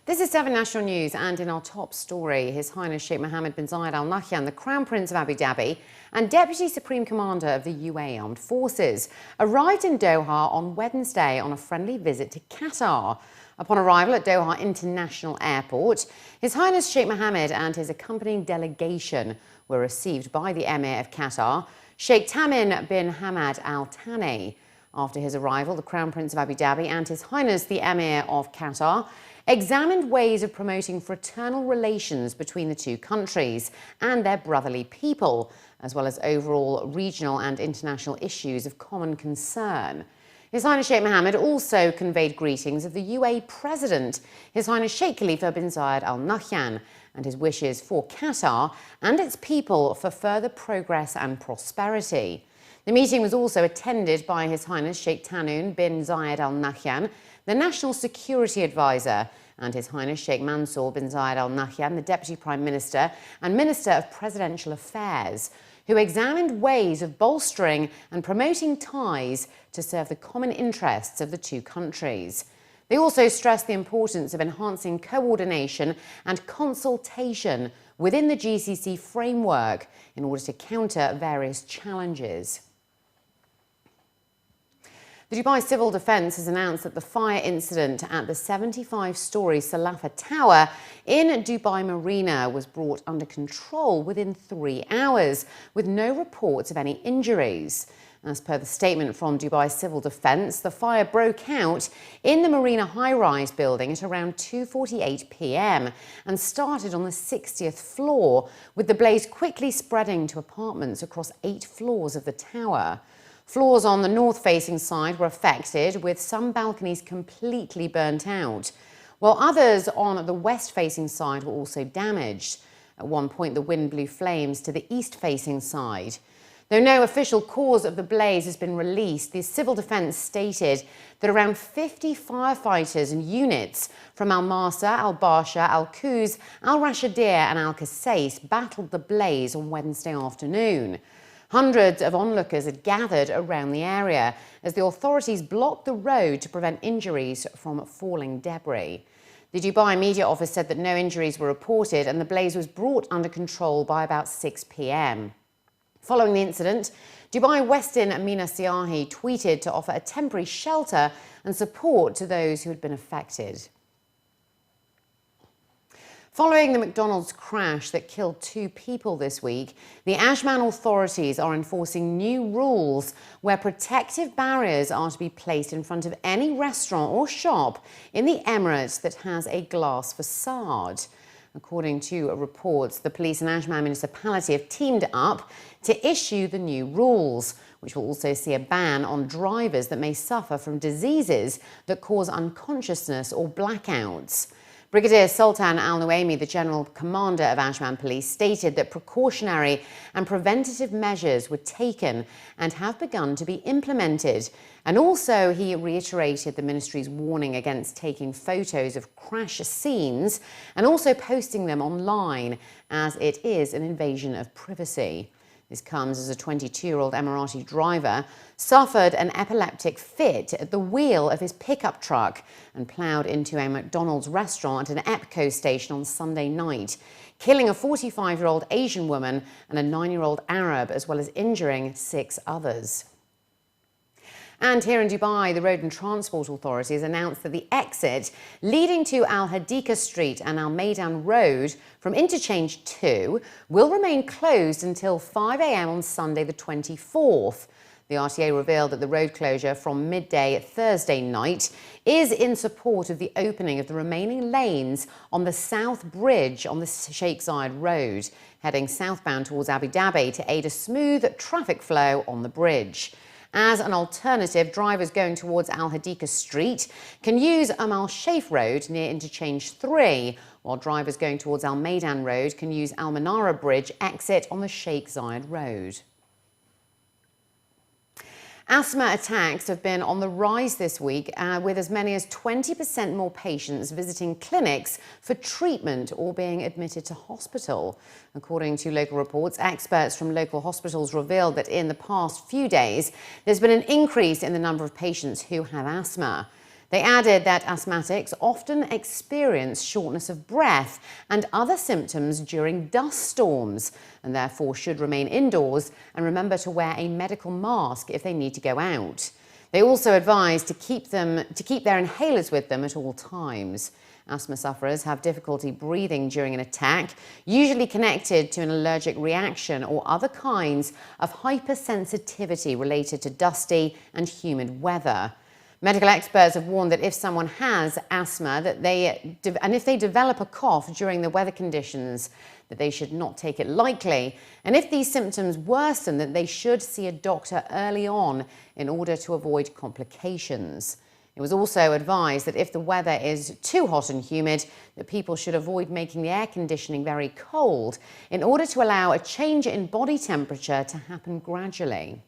This is 7 National News, and in our top story, His Highness Sheikh Mohammed bin Zayed Al Nahyan, the Crown Prince of Abu Dhabi and Deputy Supreme Commander of the UAE Armed Forces, arrived in Doha on Wednesday on a friendly visit to Qatar. Upon arrival at Doha International Airport, His Highness Sheikh Mohammed and his accompanying delegation were received by the Emir of Qatar, Sheikh Tamim bin Hamad Al Thani. After his arrival, the Crown Prince of Abu Dhabi and His Highness the Emir of Qatar examined ways of promoting fraternal relations between the two countries and their brotherly people, as well as overall regional and international issues of common concern. His Highness Sheikh Mohammed also conveyed greetings of the UAE President, His Highness Sheikh Khalifa bin Zayed Al Nahyan, and his wishes for Qatar and its people for further progress and prosperity. The meeting was also attended by His Highness Sheikh Tamim bin Zayed Al Nahyan, the National Security Advisor, and His Highness Sheikh Mansour bin Zayed Al Nahyan, the Deputy Prime Minister and Minister of Presidential Affairs, who examined ways of bolstering and promoting ties to serve the common interests of the two countries. They also stressed the importance of enhancing coordination and consultation within the GCC framework in order to counter various challenges. The Dubai Civil Defence has announced that the fire incident at the 75-storey Sulafa Tower in Dubai Marina was brought under control within 3 hours, with no reports of any injuries. As per the statement from Dubai Civil Defence, the fire broke out in the Marina high-rise building at around 2:48 p.m. and started on the 60th floor, with the blaze quickly spreading to apartments across 8 floors of the tower. Floors on the north-facing side were affected, with some balconies completely burnt out, while others on the west-facing side were also damaged. At one point, the wind blew flames to the east-facing side. Though no official cause of the blaze has been released, the Civil Defence stated that around 50 firefighters and units from Al Masa, Al Barsha, Al Quoz, Al Rashidia and Al Qusais battled the blaze on Wednesday afternoon. Hundreds of onlookers had gathered around the area as the authorities blocked the road to prevent injuries from falling debris. The Dubai Media Office said that no injuries were reported and the blaze was brought under control by about 6 p.m. Following the incident, Dubai Westin Mina Siahi tweeted to offer a temporary shelter and support to those who had been affected. Following the McDonald's crash that killed 2 people this week, the Ajman authorities are enforcing new rules where protective barriers are to be placed in front of any restaurant or shop in the Emirates that has a glass facade. According to reports, the police and Ajman municipality have teamed up to issue the new rules, which will also see a ban on drivers that may suffer from diseases that cause unconsciousness or blackouts. Brigadier Sultan Al-Nuaimi, the General Commander of Ajman Police, stated that precautionary and preventative measures were taken and have begun to be implemented. And also, he reiterated the ministry's warning against taking photos of crash scenes and also posting them online, as it is an invasion of privacy. This comes as a 22-year-old Emirati driver suffered an epileptic fit at the wheel of his pickup truck and ploughed into a McDonald's restaurant at an EPCO station on Sunday night, killing a 45-year-old Asian woman and a 9-year-old Arab, as well as injuring 6 others. And here in Dubai, the Road and Transport Authorities announced that the exit leading to Al Hadiqa Street and Al Meydan Road from Interchange 2 will remain closed until 5 a.m. on Sunday the 24th. The RTA revealed that the road closure from midday Thursday night is in support of the opening of the remaining lanes on the South Bridge on the Sheikh Zayed Road, heading southbound towards Abu Dhabi to aid a smooth traffic flow on the bridge. As an alternative, drivers going towards Al Hadiqa Street can use Al Sheikh Road near Interchange 3, while drivers going towards Al Meydan Road can use Al Manara Bridge exit on the Sheikh Zayed Road. Asthma attacks have been on the rise this week, with as many as 20% more patients visiting clinics for treatment or being admitted to hospital. According to local reports, experts from local hospitals revealed that in the past few days, there's been an increase in the number of patients who have asthma. They added that asthmatics often experience shortness of breath and other symptoms during dust storms, and therefore should remain indoors and remember to wear a medical mask if they need to go out. They also advised to keep their inhalers with them at all times. Asthma sufferers have difficulty breathing during an attack, usually connected to an allergic reaction or other kinds of hypersensitivity related to dusty and humid weather. Medical experts have warned that if someone has asthma and if they develop a cough during the weather conditions, that they should not take it lightly. And if these symptoms worsen, that they should see a doctor early on in order to avoid complications. It was also advised that if the weather is too hot and humid, that people should avoid making the air conditioning very cold in order to allow a change in body temperature to happen gradually.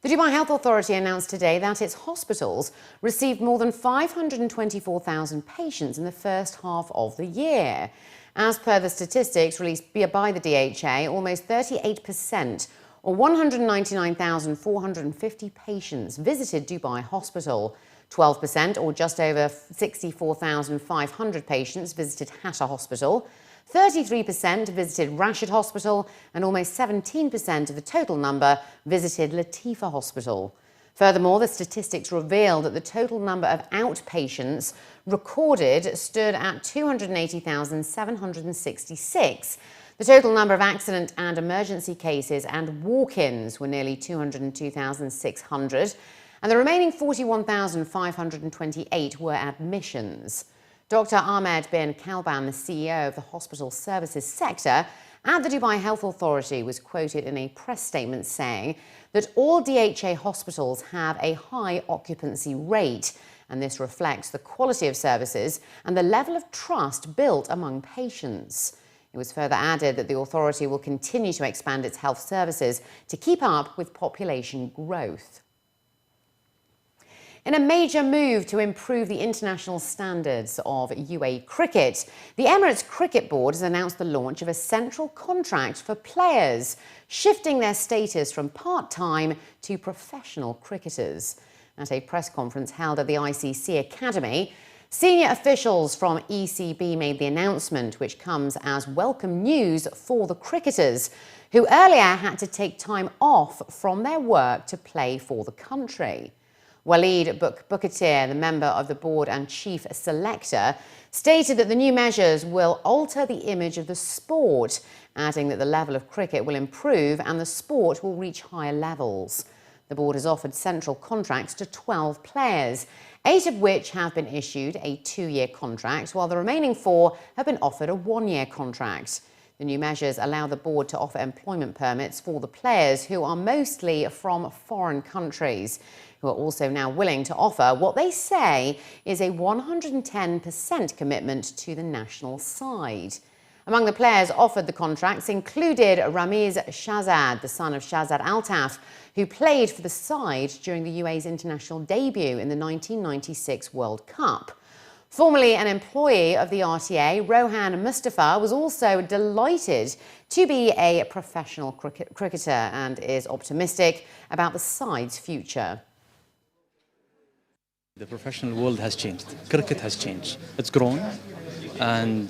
The Dubai Health Authority announced today that its hospitals received more than 524,000 patients in the first half of the year. As per the statistics released by the DHA, almost 38%, or 199,450 patients visited Dubai Hospital. 12%, or just over 64,500 patients, visited Hatta Hospital. 33% visited Rashid Hospital, and almost 17% of the total number visited Latifa Hospital. Furthermore, the statistics reveal that the total number of outpatients recorded stood at 280,766. The total number of accident and emergency cases and walk-ins were nearly 202,600, and the remaining 41,528 were admissions. Dr. Ahmed bin Kalban, the CEO of the hospital services sector at the Dubai Health Authority, was quoted in a press statement saying that all DHA hospitals have a high occupancy rate, and this reflects the quality of services and the level of trust built among patients. It was further added that the authority will continue to expand its health services to keep up with population growth. In a major move to improve the international standards of UAE cricket, the Emirates Cricket Board has announced the launch of a central contract for players, shifting their status from part-time to professional cricketers. At a press conference held at the ICC Academy, senior officials from ECB made the announcement, which comes as welcome news for the cricketers, who earlier had to take time off from their work to play for the country. Walid Bukatir, the member of the board and chief selector, stated that the new measures will alter the image of the sport, adding that the level of cricket will improve and the sport will reach higher levels. The board has offered central contracts to 12 players, 8 of which have been issued a 2-year contract, while the remaining 4 have been offered a 1-year contract. The new measures allow the board to offer employment permits for the players, who are mostly from foreign countries, who are also now willing to offer what they say is a 110% commitment to the national side. Among the players offered the contracts included Ramiz Shahzad, the son of Shahzad Altaf, who played for the side during the UAE's international debut in the 1996 World Cup. Formerly an employee of the RTA, Rohan Mustafa was also delighted to be a professional cricketer and is optimistic about the side's future. The professional world has changed. Cricket has changed. It's grown, and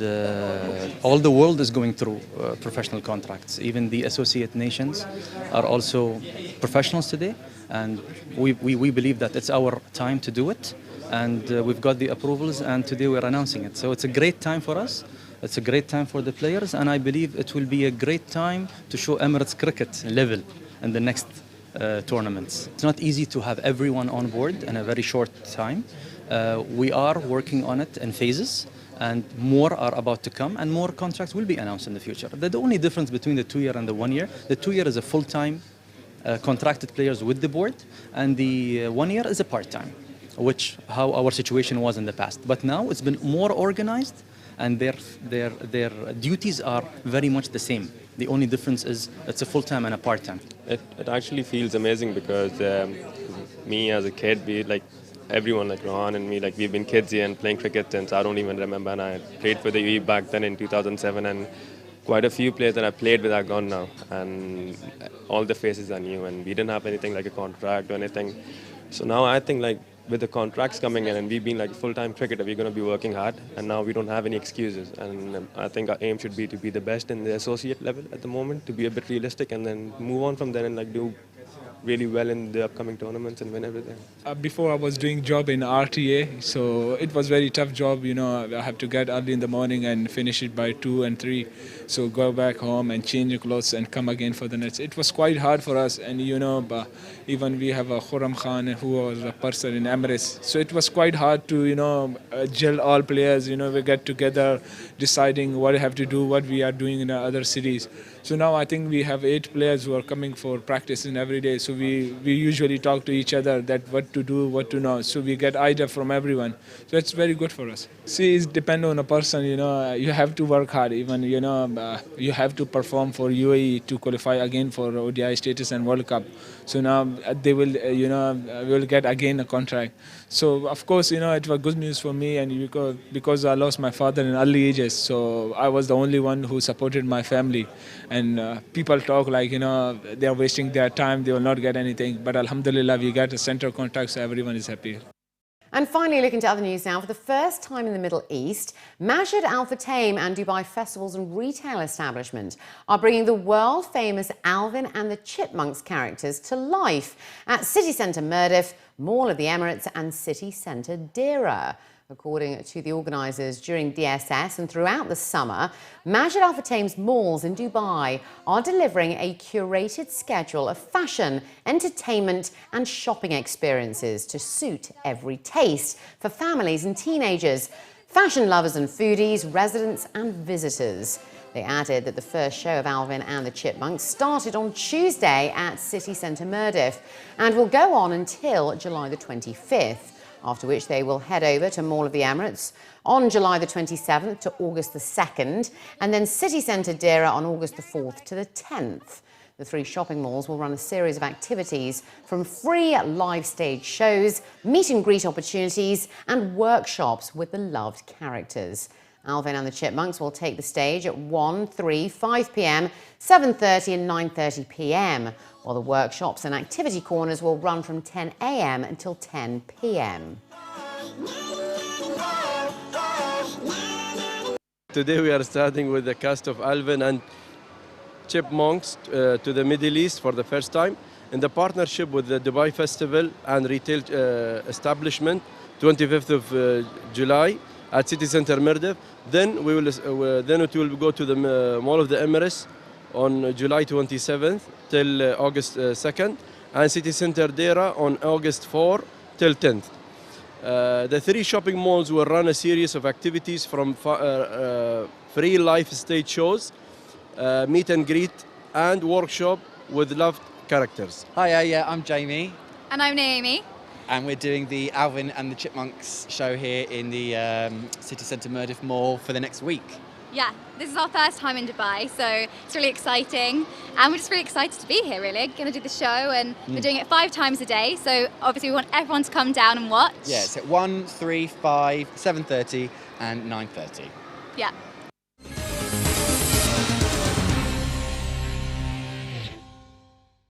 all the world is going through professional contracts. Even the associate nations are also professionals today, and we believe that it's our time to do it. And we've got the approvals, and today we're announcing it. So it's a great time for us. It's a great time for the players, and I believe it will be a great time to show Emirates cricket level in the next tournaments. It's not easy to have everyone on board in a very short time. We are working on it in phases, and more are about to come, and more contracts will be announced in the future. The only difference between the 2-year and the 1-year, the 2-year is a full-time contracted players with the board, and the 1-year is a part-time, which how our situation was in the past. But now it's been more organized, and their duties are very much the same. The only difference is it's a full-time and a part-time. It actually feels amazing because me as a kid, everyone like Rohan and me, we've been kids here and playing cricket since I don't even remember. And I played for the UAE back then in 2007, and quite a few players that I played with are gone now, and all the faces are new, and we didn't have anything like a contract or anything. So now I think with the contracts coming in, and we've been like full-time cricketer, we're going to be working hard, and now we don't have any excuses. And I think our aim should be to be the best in the associate level at the moment, to be a bit realistic, and then move on from there and like do really well in the upcoming tournaments and win everything. Before I was doing job in RTA, so it was very tough job. I have to get early in the morning and finish it by 2 and 3. So go back home and change your clothes and come again for the nets. It was quite hard for us, and but even we have a Khurram Khan who was a person in Emirates. So it was quite hard to gel all players. We get together, deciding what I have to do, what we are doing in other cities. So now I think we have 8 players who are coming for practicing every day. So we usually talk to each other that what to do, what to know. So we get idea from everyone. So it's very good for us. See, it depends on a person. You have to work hard. Even you have to perform for UAE to qualify again for ODI status and World Cup. So now they will will get again a contract. So of course it was good news for me, and because I lost my father in early ages, so I was the only one who supported my family. And people talk like they are wasting their time, they will not get anything. But alhamdulillah, we got a center contract, so everyone is happy. And finally, looking to other news now. For the first time in the Middle East, Masjid Al Futtaim and Dubai Festivals and Retail Establishment are bringing the world-famous Alvin and the Chipmunks characters to life at City Centre Mirdif, Mall of the Emirates and City Centre Deira. According to the organisers, during DSS and throughout the summer, Masjid Al Futtaim's malls in Dubai are delivering a curated schedule of fashion, entertainment and shopping experiences to suit every taste for families and teenagers, fashion lovers and foodies, residents and visitors. They added that the first show of Alvin and the Chipmunks started on Tuesday at City Centre Mirdif and will go on until July the 25th. After which they will head over to Mall of the Emirates on July the 27th to August the 2nd, and then City Centre Deira on August the 4th to the 10th. The 3 shopping malls will run a series of activities from free live stage shows, meet and greet opportunities and workshops with the loved characters. Alvin and the Chipmunks will take the stage at 1, 3, 5 p.m, 7:30 and 9:30 p.m, while the workshops and activity corners will run from 10 a.m. until 10 p.m. Today we are starting with the cast of Alvin and Chipmunks to the Middle East for the first time in the partnership with the Dubai Festival and Retail Establishment, 25th of July at City Centre Mirdif. Then it will go to the Mall of the Emirates on July 27th till August 2nd, and City Centre Deira on August 4 till 10th. The 3 shopping malls will run a series of activities from free live stage shows, meet and greet and workshop with loved characters. Hi, I'm Jamie. And I'm Naomi. And we're doing the Alvin and the Chipmunks show here in the City Centre Mirdif Mall for the next week. Yeah, this is our first time in Dubai, so it's really exciting. And we're just really excited to be here, really. Going to do the show, and we're doing it 5 times a day. So obviously we want everyone to come down and watch. Yeah, it's at 1, 3, 5, 7:30 and 9:30. Yeah.